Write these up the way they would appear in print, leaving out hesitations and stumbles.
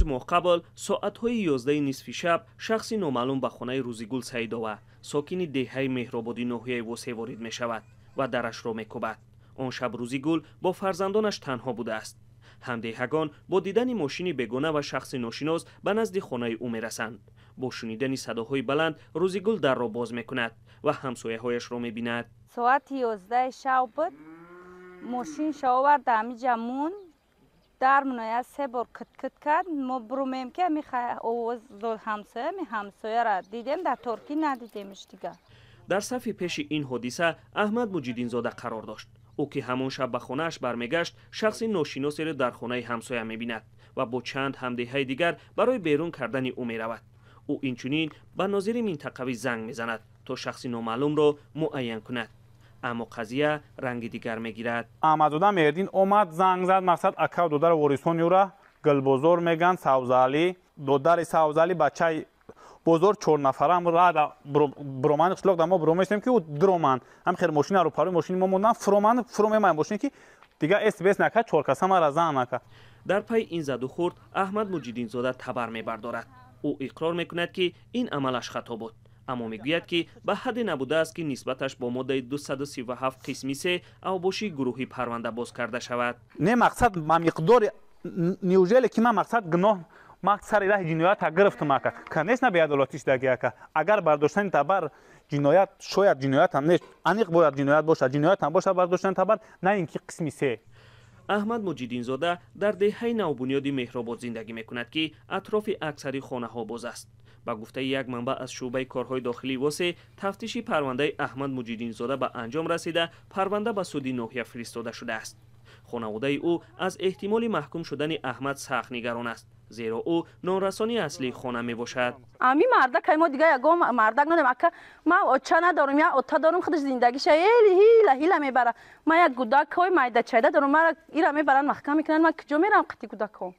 5 ماه قبل ساعت‌های 11 نصف شب شخصی نامعلوم به خانه روزیگل سیداوا ساکن دهه مهرآبادی ناحیه وسه وارد می‌شود و درش را می‌کوبد. آن شب روزیگل با فرزندانش تنها بوده است. همدهگان با دیدن ماشین بیگانه و شخص ناشناس به نزد خانه او می‌رسند. با شنیدن صداهای بلند روزیگل در را باز می‌کند و همسایه‌هایش را می‌بیند. ساعت 11 شب بود. ماشین شاورد همینجا مون. در منایه 3 بار کت کت کرد. ما برومیم که آواز داد همسایه را دیدیم، در ترکی ندیدیمش دیگه. در صف پیش این حادثه احمد مجیدین زاده قرار داشت. او که همان شب به خانه‌اش برمیگشت شخص ناشناسی را در خانه همسایه می‌بیند و با چند همدیهای دیگر برای بیرون کردن او می‌رود. او اینچنین به ناظر منطقوی زنگ می‌زند تا شخص نامعلوم را معین کند. اما قضیه رنگ دیگر می‌گیرد. احمدزاده مهردین اومد زنگ زد، مقصد اکا دودر وارثانی را گلبزور میگن سوزالی دودر سوزالی بچه بزرگ 4 نفرم را برومان خلق دما برومشتیم که درومان هم خیر ماشین رو پاره ماشین ما موندن فروم من ماشین که دیگه اس بی اس نکرد 4 کس ما را زن نکرد. در پی این زد و خورد احمد مجیدین زاده تبر می‌بردارد. او اقرار می‌کند که این عملش خطا بود، اما میگوید که به حد نبوده است که نسبتش با ماده 237 قسم 3 اوباشی گروهی پرونده باز کرده شود. نه مقصد ما مقدار نیوژل که ما مقصد گناه مقصد راه جنایت گرفتم که کنیش نه بی‌عدالتیش دیگه که اگر برداشتن تبر جنایت شاید جنایت هم نیست، انیق باید جنایت باشه، جنایت هم باشه برداشتن تبر، نه اینکه قسم 3. احمد مجیدین زاده در دهه نوبنیاد مهرآباد زندگی میکند که اطراف اکثری خانه ها باز است. با گفته یک منبع از شعبه کارهای داخلی واسه تفتیش پرونده احمد مجیدین زاده به انجام رسیده، پرونده به سود ناحیه فرستاده شده است. خانواده او از احتمال محکوم شدن احمد سخت نگران است، زیرا او نانرسانی اصلی خانه می باشد. امی مرده که ما دیگه یگام مردک نداریم که ما چه ندارم یا اوتا دارم خودش زندگیش هیله میبره. ما یک گودک های مایده چیده دارم، ما ایرا میبرن محکم میکنن، ما کجا میرم قطی گودک ها.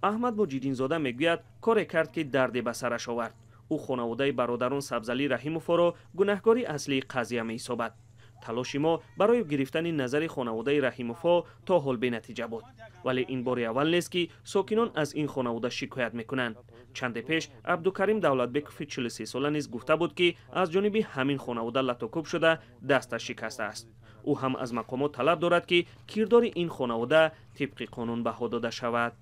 احمد مجیدین زاده میگوید کاری کرد که دردی به سرش آورد. او خانواده برادران سبزعلی رحیموف را گناهکاری اصلی قضیه می‌یابد. تلاش ما برای گرفتن نظر خانواده رحیموف تا حال به نتیجه بود، ولی این بار اول نیست که ساکنان از این خانواده شکایت میکنند. چند پیش عبدالکریم دولتبکوف 43 ساله نیز گفته بود که از جانب همین خانواده لطوکوب شده دستش شکسته است. او هم از مقامات طلب دارد که کردار این خانواده طبق قانون بها داده شود.